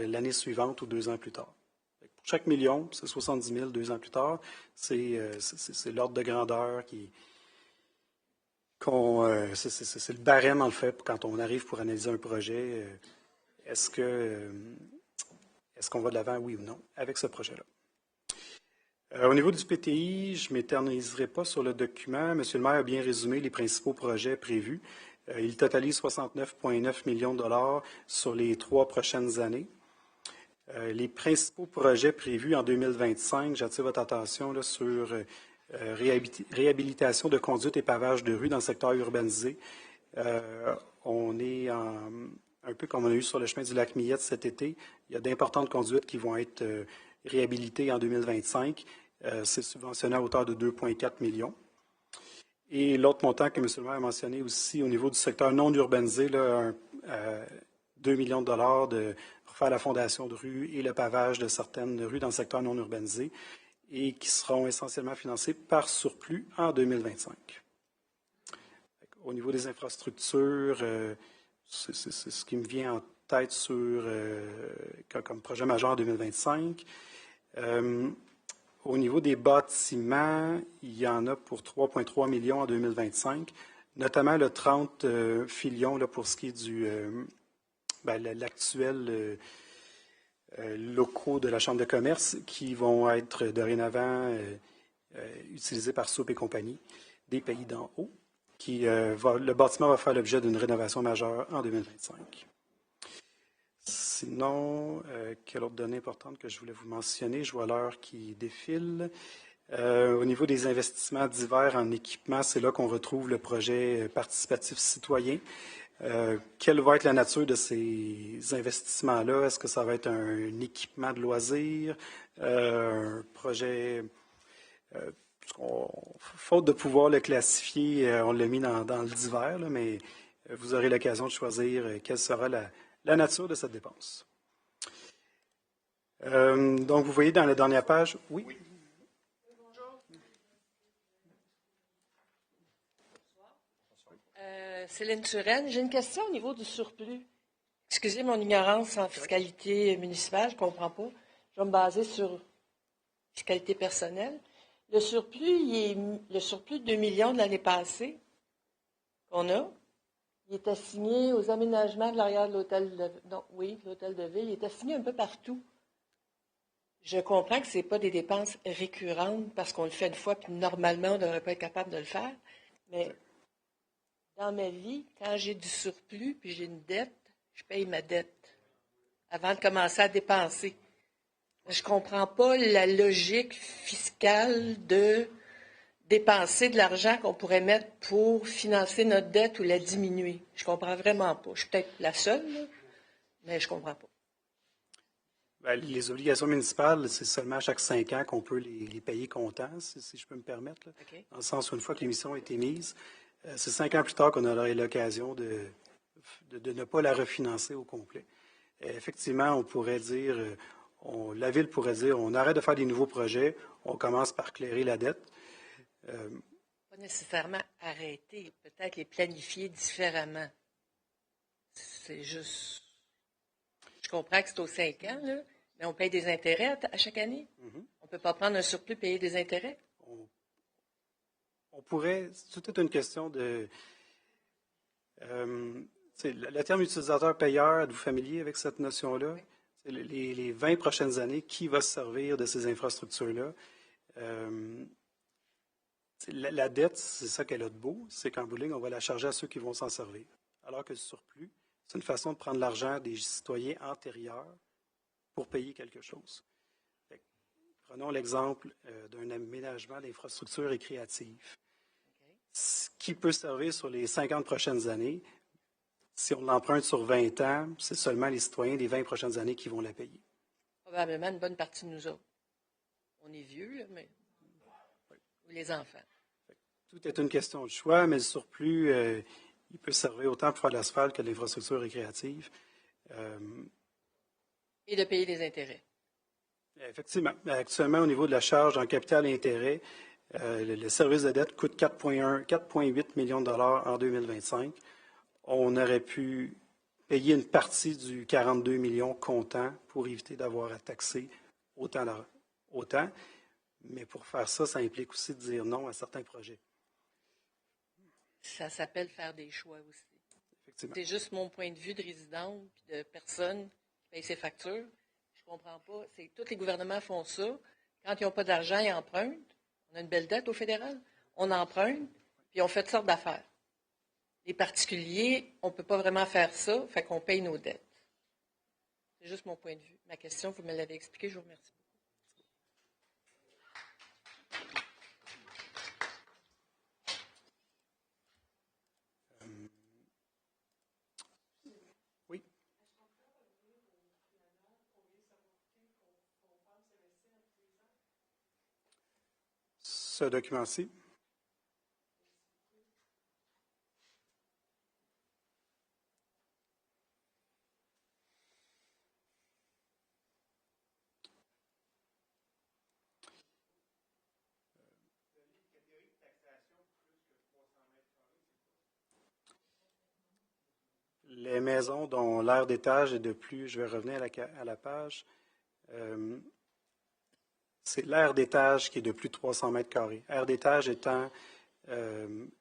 S3: l'année suivante ou 2 ans plus tard. Pour chaque million, c'est 70 000 2 ans plus tard. C'est l'ordre de grandeur c'est le barème, en fait, quand on arrive pour analyser un projet. Est-ce qu'on va de l'avant, oui ou non, avec ce projet-là? Au niveau du PTI, je ne m'éterniserai pas sur le document. M. le maire a bien résumé les principaux projets prévus. Il totalise 69,9 millions de dollars sur les 3 prochaines années. Les principaux projets prévus en 2025, j'attire votre attention là, sur réhabilitation de conduites et pavage de rue dans le secteur urbanisé. On est un peu comme on a eu sur le chemin du lac Millette cet été. Il y a d'importantes conduites qui vont être réhabilitées en 2025. C'est subventionné à hauteur de 2,4 millions. Et l'autre montant que M. le maire a mentionné aussi au niveau du secteur non urbanisé, 2 millions de dollars pour faire la fondation de rue et le pavage de certaines rues dans le secteur non urbanisé et qui seront essentiellement financés par surplus en 2025. Au niveau des infrastructures, c'est ce qui me vient en tête comme projet majeur en 2025. Au niveau des bâtiments, il y en a pour 3,3 millions en 2025, notamment le 30 Filion là, pour ce qui est l'actuel locaux de la Chambre de commerce qui vont être dorénavant utilisés par Soupe et compagnie des Pays d'en haut. Le bâtiment va faire l'objet d'une rénovation majeure en 2025. Sinon, quelle autre donnée importante que je voulais vous mentionner? Je vois l'heure qui défile. Au niveau des investissements divers en équipement, c'est là qu'on retrouve le projet participatif citoyen. Quelle va être la nature de ces investissements-là? Est-ce que ça va être un équipement de loisirs, un projet... faute de pouvoir le classifier, on l'a mis dans le divers, là, mais vous aurez l'occasion de choisir quelle sera la nature de cette dépense. Donc, vous voyez dans la dernière page... Oui.
S7: Bonjour. Céline Turenne, j'ai une question au niveau du surplus. Excusez mon ignorance en fiscalité municipale, je ne comprends pas. Je vais me baser sur fiscalité personnelle. Le surplus de 2 millions de l'année passée qu'on a, il est assigné aux aménagements de l'arrière de l'hôtel de ville. Il est assigné un peu partout. Je comprends que ce n'est pas des dépenses récurrentes parce qu'on le fait une fois, puis normalement, on ne devrait pas être capable de le faire. Mais dans ma vie, quand j'ai du surplus puis j'ai une dette, je paye ma dette avant de commencer à dépenser. Je ne comprends pas la logique fiscale de dépenser de l'argent qu'on pourrait mettre pour financer notre dette ou la diminuer. Je ne comprends vraiment pas. Je suis peut-être la seule, là. Mais je ne comprends pas.
S3: Ben, les obligations municipales, c'est seulement à chaque 5 ans qu'on peut les payer comptant, si je peux me permettre. Là.
S7: OK.
S3: Dans le sens où une fois que l'émission a été mise, c'est 5 ans plus tard qu'on aura l'occasion de ne pas la refinancer au complet. Effectivement, on pourrait dire, la Ville pourrait dire, on arrête de faire des nouveaux projets, on commence par clairer la dette.
S7: Pas nécessairement arrêter, peut-être les planifier différemment. C'est juste... Je comprends que c'est aux 5 ans, là, mais on paye des intérêts à chaque année.
S3: Mm-hmm. On
S7: ne peut pas prendre un surplus et payer des intérêts.
S3: On pourrait... C'est toute une question de... le terme utilisateur-payeur, êtes-vous familier avec cette notion-là? Oui. Les 20 prochaines années, qui va se servir de ces infrastructures-là? La dette, c'est ça qu'elle a de beau, c'est qu'en bout de ligne, on va la charger à ceux qui vont s'en servir. Alors que le surplus, c'est une façon de prendre l'argent des citoyens antérieurs pour payer quelque chose. Prenons l'exemple d'un aménagement d'infrastructures récréatives. Ce qui peut servir sur les 50 prochaines années, si on l'emprunte sur 20 ans, c'est seulement les citoyens des 20 prochaines années qui vont la payer.
S7: Probablement une bonne partie de nous autres. On est vieux, là, mais les enfants.
S3: Tout est une question de choix, mais le surplus, il peut servir autant pour faire de l'asphalte que de l'infrastructure récréative.
S7: Et de payer des intérêts.
S3: Effectivement. Actuellement, au niveau de la charge en capital et intérêt, le service de dette coûte 4,8 millions de dollars en 2025. On aurait pu payer une partie du 42 millions comptant pour éviter d'avoir à taxer autant. Mais pour faire ça, ça implique aussi de dire non à certains projets.
S7: Ça s'appelle faire des choix aussi.
S3: Effectivement.
S7: C'est juste mon point de vue de résidente et de personne qui paye ses factures. Je ne comprends pas. Tous les gouvernements font ça. Quand ils n'ont pas d'argent, ils empruntent. On a une belle dette au fédéral. On emprunte, puis on fait toutes sortes d'affaires. Les particuliers, on ne peut pas vraiment faire ça, fait qu'on paye nos dettes. C'est juste mon point de vue. Ma question, vous me l'avez expliqué, je vous remercie.
S3: Oui. Ce document-ci. Les maisons dont l'aire d'étage est de plus, je vais revenir à la page, c'est l'aire d'étage qui est de plus de 300 mètres carrés. Aire d'étage étant,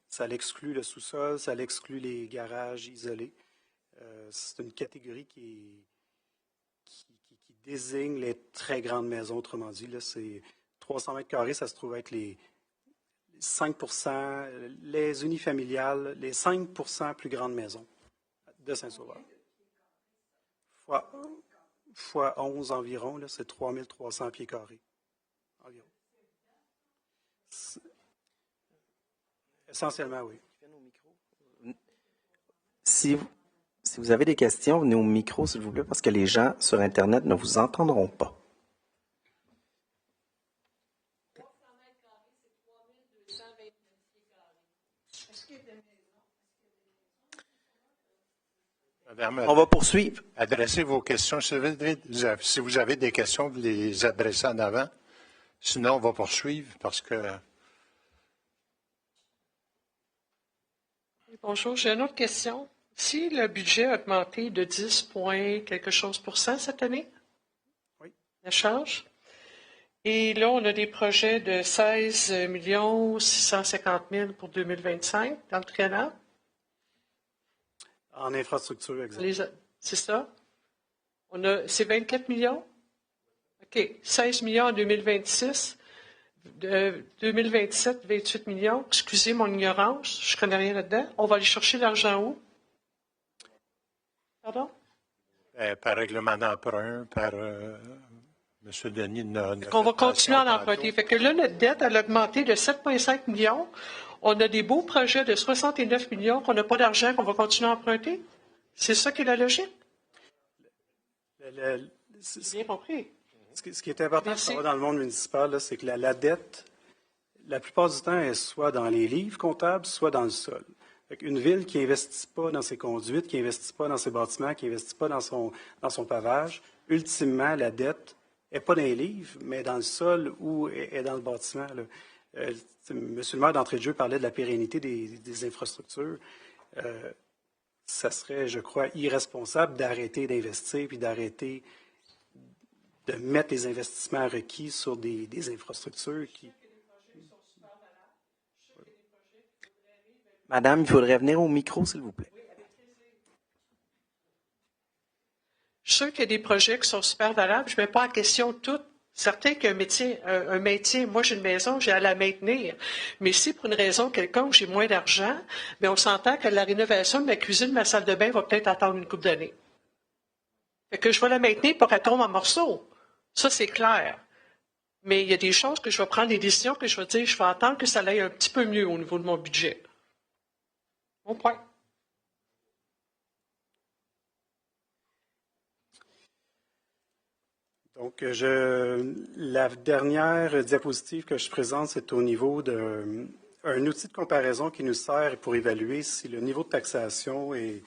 S3: ça l'exclut le sous-sol, ça l'exclut les garages isolés. C'est une catégorie qui désigne les très grandes maisons, autrement dit. Là, c'est 300 mètres carrés, ça se trouve être les 5 les unifamiliales, les 5 plus grandes maisons de Saint-Sauveur. Fois 11 environ, là, c'est 3300 pieds carrés. Environ. Essentiellement, oui.
S4: Si vous avez des questions, venez au micro, s'il vous plaît, parce que les gens sur Internet ne vous entendront pas. On va poursuivre.
S1: Adressez vos questions. Si vous avez des questions, vous les adressez en avant. Sinon, on va poursuivre parce que...
S5: Bonjour, j'ai une autre question. Si le budget a augmenté de 10 points quelque chose % cette année,
S3: oui.
S5: La charge, et là, on a des projets de 16 650 000 pour 2025 dans le triennal.
S3: En infrastructure, exact.
S5: C'est ça? C'est 24 millions? OK. 16 millions en 2026. 2027, 28 millions. Excusez mon ignorance, je ne connais rien là-dedans. On va aller chercher l'argent où? Pardon?
S1: Par règlement d'emprunt, par M. Denis.
S5: On va continuer à l'emprunter. Fait que là, notre dette, elle a augmenté de 7,5 millions. On a des beaux projets de 69 millions qu'on n'a pas d'argent, qu'on va continuer à emprunter. C'est ça qui est la logique? J'ai bien compris.
S3: Ce qui est important de savoir dans le monde municipal, là, c'est que la dette, la plupart du temps, est soit dans les livres comptables, soit dans le sol. Une ville qui n'investit pas dans ses conduites, qui n'investit pas dans ses bâtiments, qui n'investit pas dans son pavage, ultimement, la dette n'est pas dans les livres, mais dans le sol ou est dans le bâtiment. Monsieur le maire, d'entrée de jeu, parlait de la pérennité des infrastructures. Ça serait, je crois, irresponsable d'arrêter d'investir puis d'arrêter de mettre les investissements requis sur des infrastructures qui...
S4: Madame, il faudrait venir au micro, s'il vous plaît.
S5: Je suis sûr qu'il y a des projets qui sont super valables. Je ne mets pas en question tout. Certain qu'un métier, un maintien, moi j'ai une maison, j'ai à la maintenir. Mais si pour une raison quelconque, j'ai moins d'argent, bien on s'entend que la rénovation de ma cuisine, de ma salle de bain va peut-être attendre une couple d'années. Fait que je vais la maintenir pour qu'elle tombe en morceaux. Ça, c'est clair. Mais il y a des choses que je vais prendre des décisions que je vais dire, je vais attendre que ça aille un petit peu mieux au niveau de mon budget. Bon point.
S3: Donc, la dernière diapositive que je présente, c'est au niveau d'un outil de comparaison qui nous sert pour évaluer si le niveau de taxation est...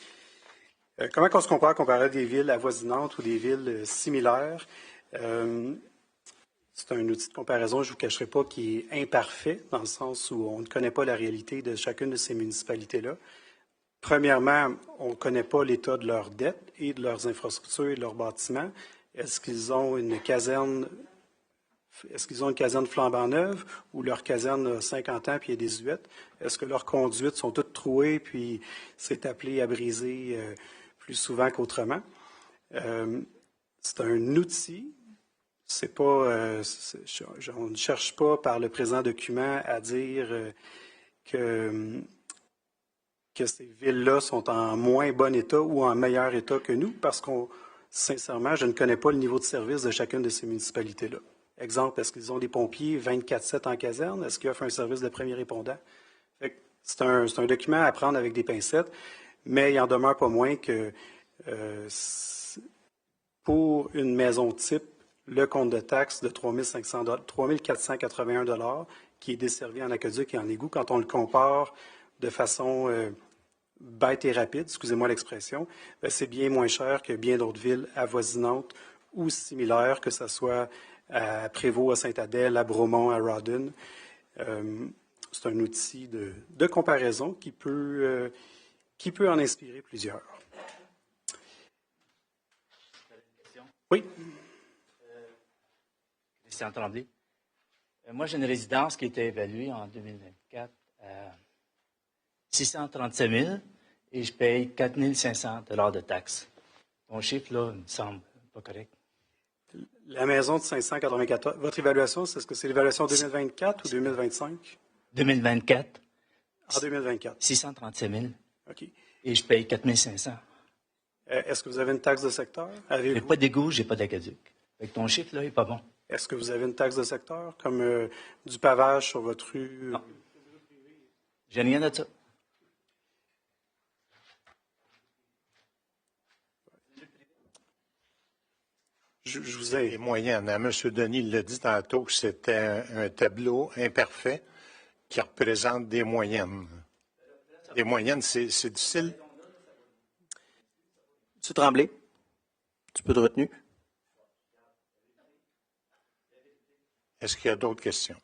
S3: comment on se compare comparé à des villes avoisinantes ou des villes similaires. C'est un outil de comparaison, je ne vous cacherai pas, qui est imparfait, dans le sens où on ne connaît pas la réalité de chacune de ces municipalités-là. Premièrement, on ne connaît pas l'état de leurs dettes et de leurs infrastructures et de leurs bâtiments. Est-ce qu'ils ont une caserne flambant neuve ou leur caserne a 50 ans puis est désuète? Est-ce que leurs conduites sont toutes trouées puis c'est appelé à briser plus souvent qu'autrement? C'est un outil. C'est pas, on ne cherche pas par le présent document à dire que ces villes-là sont en moins bon état ou en meilleur état que nous, parce qu'on, sincèrement, je ne connais pas le niveau de service de chacune de ces municipalités-là. Exemple, est-ce qu'ils ont des pompiers 24/7 en caserne? Est-ce qu'ils offrent un service de premier répondant? C'est un document à prendre avec des pincettes, mais il en demeure pas moins que pour une maison type, le compte de taxe de 3 481 $ qui est desservi en aqueduc et en égout, quand on le compare de façon bête et rapide, excusez-moi l'expression, c'est bien moins cher que bien d'autres villes avoisinantes ou similaires, que ce soit à Prévost, à Saint-Adèle, à Bromont, à Rawdon. C'est un outil de comparaison qui peut en inspirer plusieurs. Oui.
S8: Christian Tremblay. Moi, j'ai une résidence qui a été évaluée en 2024 à 637 000 et je paye 4 500 $ de taxes. Ton chiffre, là, me semble pas correct.
S3: La maison de 594, votre évaluation, est-ce que c'est l'évaluation 2024 ou 2025?
S8: 2024.
S3: En 2024.
S8: 637 000.
S3: OK.
S8: Et je paye 4 500.
S3: Est-ce que vous avez une taxe de secteur?
S8: J'ai pas d'égout, j'ai pas d'aqueduc. Ton chiffre, là, n'est pas bon.
S3: Est-ce que vous avez une taxe de secteur, comme du pavage sur votre rue?
S8: Non. J'ai rien de ça.
S3: Je vous ai...
S1: Les moyennes. M. Denis l'a dit tantôt que c'était un tableau imparfait qui représente des moyennes. Des moyennes, c'est difficile.
S4: M. Tremblay, tu peux te retenir.
S1: Est-ce qu'il y a d'autres questions?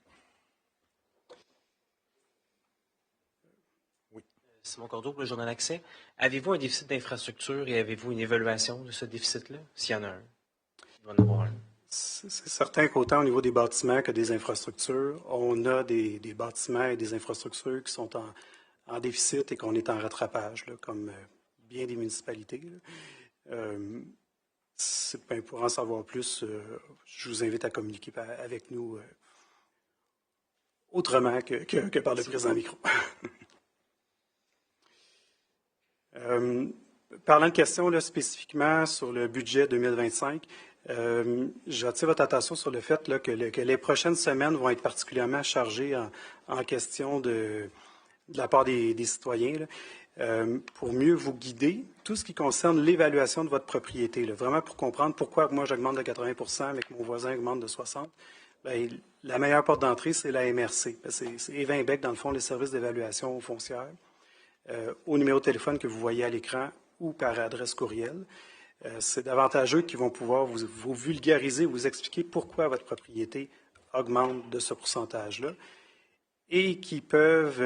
S2: Oui. Simon Cordeau pour le Journal Accès. Avez-vous un déficit d'infrastructure et avez-vous une évaluation de ce déficit-là? S'il y en a un. Il doit en avoir un.
S3: C'est certain qu'autant au niveau des bâtiments que des infrastructures, on a des bâtiments et des infrastructures qui sont en déficit et qu'on est en rattrapage, là, comme bien des municipalités. Pour en savoir plus, je vous invite à communiquer avec nous autrement que par le présent micro. Parlant de questions là, spécifiquement sur le budget 2025, j'attire votre attention sur le fait là, que les prochaines semaines vont être particulièrement chargées en question de la part des citoyens. pour mieux vous guider, tout ce qui concerne l'évaluation de votre propriété, là, vraiment pour comprendre pourquoi moi j'augmente de 80 avec mon voisin augmente de 60 bien, la meilleure porte d'entrée, c'est la MRC. C'est Eva Beck, dans le fond, les services d'évaluation foncière, au numéro de téléphone que vous voyez à l'écran ou par adresse courriel. C'est davantage eux qui vont pouvoir vous vulgariser, vous expliquer pourquoi votre propriété augmente de ce pourcentage-là et qui peuvent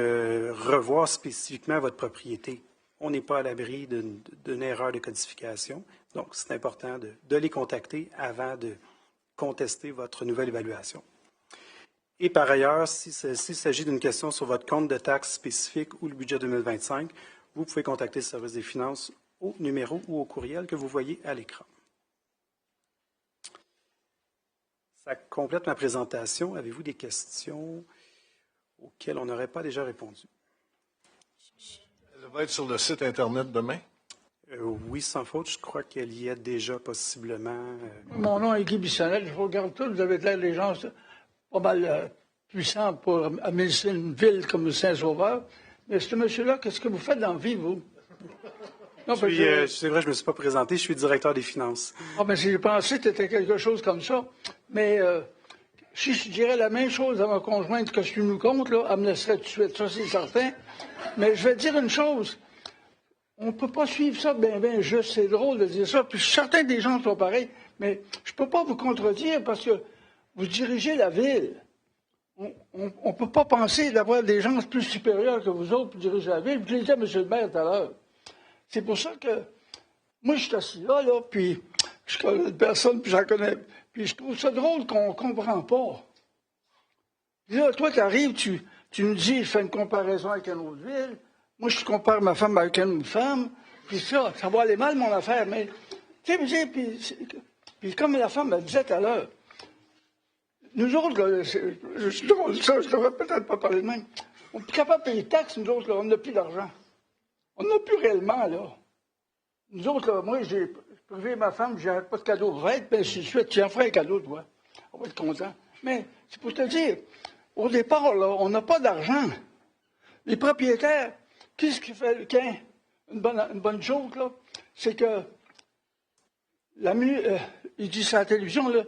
S3: revoir spécifiquement votre propriété. On n'est pas à l'abri d'une erreur de codification, donc c'est important de les contacter avant de contester votre nouvelle évaluation. Et par ailleurs, s'il s'agit d'une question sur votre compte de taxes spécifique ou le budget 2025, vous pouvez contacter le service des finances au numéro ou au courriel que vous voyez à l'écran. Ça complète ma présentation. Avez-vous des questions auxquelles on n'aurait pas déjà répondu?
S9: Elle va être sur le site Internet demain?
S3: Oui, sans faute. Je crois qu'elle y est déjà possiblement.
S10: Mon nom est Guy Bissonnette. Je regarde tout. Vous avez de l'air des gens pas mal puissants pour administrer une ville comme Saint-Sauveur. Mais ce monsieur-là, qu'est-ce que vous faites dans la vie, vous?
S3: C'est vrai, je ne me suis pas présenté. Je suis directeur des finances.
S10: Ah, ben, j'ai pensé que c'était quelque chose comme ça. Mais si je dirais la même chose à ma conjointe que ce que nous compte, là, elle me laisserait tout de suite. Ça, c'est certain. Mais je vais dire une chose. On ne peut pas suivre ça bien juste. C'est drôle de dire ça. Puis certains des gens sont pareils. Mais je ne peux pas vous contredire parce que vous dirigez la ville. On ne peut pas penser d'avoir des gens plus supérieurs que vous autres pour diriger la ville. Je l'ai dit à M. le maire tout à l'heure. C'est pour ça que moi, je suis assis là, puis je connais personne, puis j'en connais. Puis je trouve ça drôle qu'on ne comprend pas. Puis là, toi, tu arrives, tu nous dis, je fais une comparaison avec une autre ville. Moi, je compare ma femme avec une femme. Puis ça va aller mal, mon affaire. Mais, tu sais, puis comme la femme me disait tout à l'heure, nous autres, là, je drôle ça, je devrais peut-être pas parler de même. On est plus capable de payer les taxes, nous autres, là, on n'a plus d'argent. On n'a plus réellement, là. Nous autres, là, moi, j'ai privé ma femme, j'ai pas de cadeau de fête, mais si je tu en ferais un cadeau, toi. On va être content. Mais c'est pour te dire, au départ, là, on n'a pas d'argent. Les propriétaires, qu'est-ce qui fait le quin? Une bonne joke, là, c'est que il dit sur la télévision, là,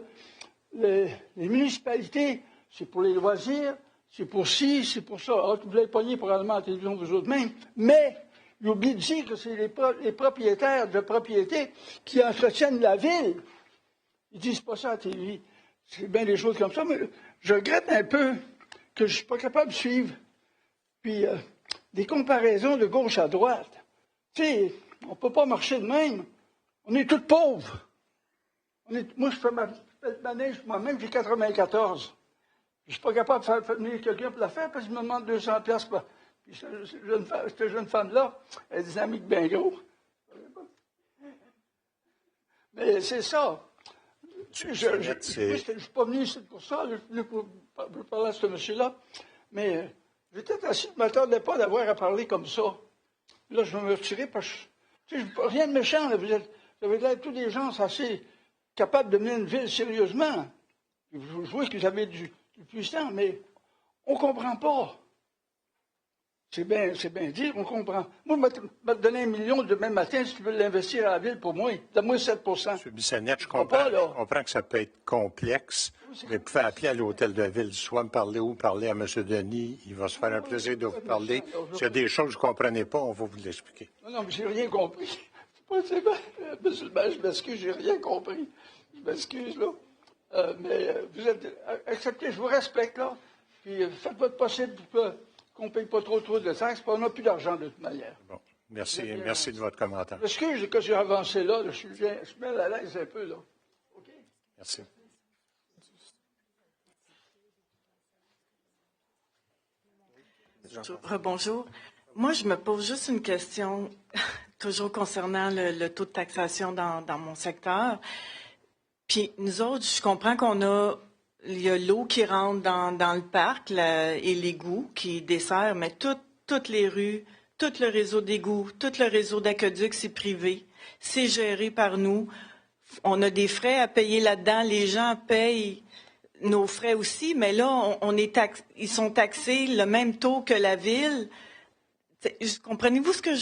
S10: les municipalités, c'est pour les loisirs, c'est pour ci, c'est pour ça. Ah, vous l'avez pogné probablement à la télévision vous autres mêmes, mais il oublie de dire que c'est les propriétaires de propriétés qui entretiennent la ville. Ils disent pas ça à la télé. C'est bien des choses comme ça, mais je regrette un peu que je ne suis pas capable de suivre. Puis, des comparaisons de gauche à droite. Tu sais, on ne peut pas marcher de même. On est tous pauvres. Moi, je fais ma neige moi-même, j'ai 94. Je ne suis pas capable de faire venir quelqu'un pour la faire parce qu'il me demande 200 piastres. Puis cette jeune femme-là, elle a des amis bien gros. Mais c'est ça. Je ne suis pas venu ici pour ça. Je suis venu pour parler à ce monsieur-là. Mais j'étais assis, je ne m'attendais pas d'avoir à parler comme ça. Là, je vais me retirer parce que rien de méchant. Là, vous avez l'air tous des gens assez capables de mener une ville sérieusement. Je vois que vous avez du puissant, mais on ne comprend pas. C'est bien dire, on comprend. Moi, je vais te donner 1 million demain matin si tu veux l'investir à la ville pour moi. Donne-moi 7
S1: M. Bissonnette, je comprends que ça peut être complexe, mais vous pouvez appeler à l'hôtel de ville, soit me parler ou parler à M. Denis. Il va se faire un plaisir de vous parler. S'il y a des choses que vous ne comprenez pas, on va vous l'expliquer.
S10: Non, mais j'ai rien compris. C'est pas, monsieur le maire, je m'excuse, j'ai rien compris. Je m'excuse, là. Mais vous êtes accepté, je vous respecte, là. Puis faites votre possible pour qu'on ne paye pas trop de taxes, puis on n'a plus d'argent de toute manière.
S1: Bon, merci de votre commentaire.
S10: Excusez que j'ai avancé là, je suis bien à l'aise un peu, là. OK?
S1: Merci.
S6: Bonjour. Moi, je me pose juste une question, toujours concernant le taux de taxation dans mon secteur. Puis nous autres, je comprends il y a l'eau qui rentre dans le parc et l'égout qui dessert, mais toutes les rues, tout le réseau d'égouts, tout le réseau d'aqueducs, c'est privé. C'est géré par nous. On a des frais à payer là-dedans. Les gens payent nos frais aussi, mais là, ils sont taxés le même taux que la ville. Comprenez-vous ce que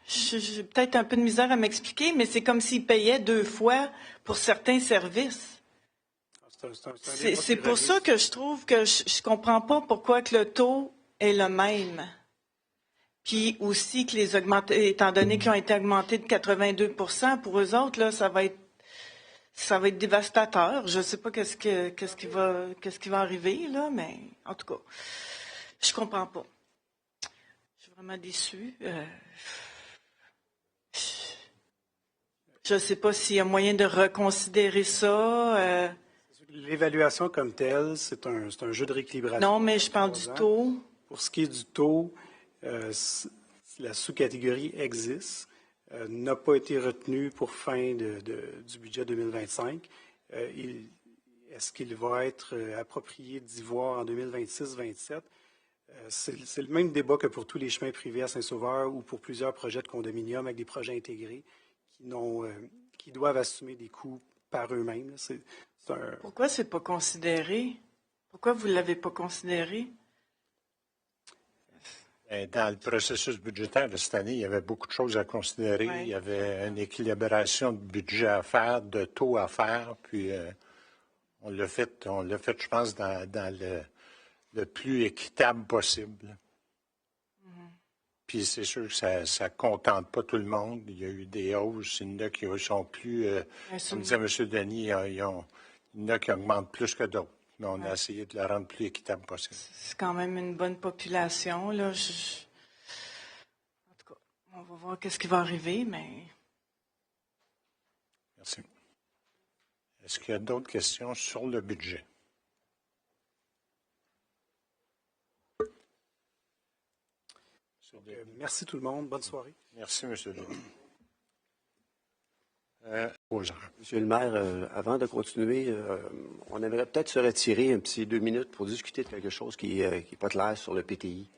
S6: j'ai peut-être un peu de misère à m'expliquer, mais c'est comme s'ils payaient 2 fois pour certains services. C'est pour ça que je trouve que je comprends pas pourquoi que le taux est le même. Puis aussi que étant donné qu'ils ont été augmentés de 82 pour eux autres, là, ça va être dévastateur. Je ne sais pas qu'est-ce qui va arriver, là, mais en tout cas, je comprends pas. Je suis vraiment déçue. Je ne sais pas s'il y a moyen de reconsidérer ça.
S3: L'évaluation comme telle, c'est un jeu de rééquilibration.
S6: Non, mais je parle du taux.
S3: Pour ce qui est du taux, la sous-catégorie existe, n'a pas été retenue pour fin du budget 2025. Est-ce qu'il va être approprié d'y voir en 2026-27? C'est le même débat que pour tous les chemins privés à Saint-Sauveur ou pour plusieurs projets de condominium avec des projets intégrés qui doivent assumer des coûts par eux-mêmes.
S6: Pourquoi c'est pas considéré? Pourquoi vous ne l'avez pas considéré?
S1: Dans le processus budgétaire de cette année, il y avait beaucoup de choses à considérer.
S6: Ouais.
S1: Il y avait une équilibration de budget à faire, de taux à faire, puis on l'a fait, je pense, dans le plus équitable possible. Puis c'est sûr que ça ne contente pas tout le monde. Il y a eu des hausses. Il y en a qui sont plus, comme disait M. Denis, il y en a qui augmentent plus que d'autres. Mais on a essayé de la rendre plus équitable possible.
S6: C'est quand même une bonne population, là. En tout cas, on va voir qu'est-ce qui va arriver, mais...
S1: Merci. Est-ce qu'il y a d'autres questions sur le budget?
S3: Merci tout le monde. Bonne soirée.
S1: Merci, M. Denis.
S11: Monsieur le maire, avant de continuer, on aimerait peut-être se retirer un petit 2 minutes pour discuter de quelque chose qui n'est pas clair sur le PTI.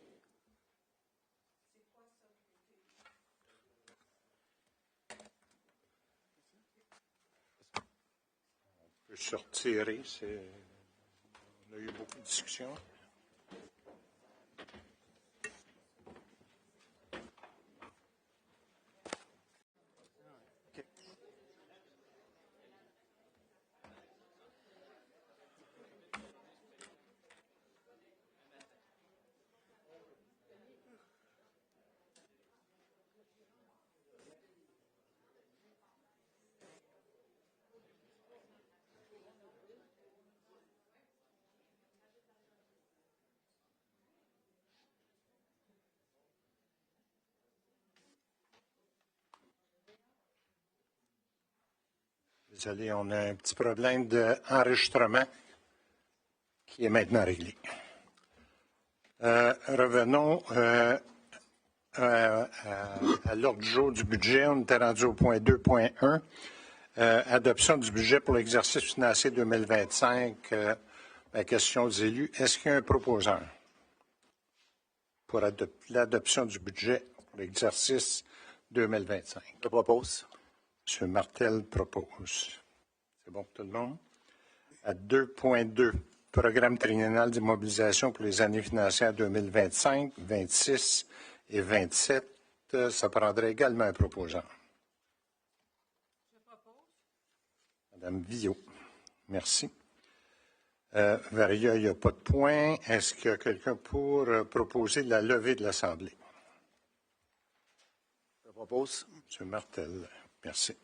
S1: On peut se retirer. On a eu beaucoup de discussions. Désolé, on a un petit problème d'enregistrement qui est maintenant réglé. Revenons à l'ordre du jour du budget. On était rendu au point 2.1. Adoption du budget pour l'exercice financier 2025. La question aux élus. Est-ce qu'il y a un proposeur pour l'adoption du budget pour l'exercice 2025?
S11: Je propose.
S1: M. Martel propose. C'est bon pour tout le monde? À 2.2, programme triennal d'immobilisation pour les années financières 2025, 26 et 27. Ça prendrait également un proposant.
S5: Je propose.
S1: Madame Villot. Merci. Varia, il n'y a pas de point. Est-ce qu'il y a quelqu'un pour proposer la levée de l'Assemblée?
S11: Je propose.
S1: M. Martel. Merci.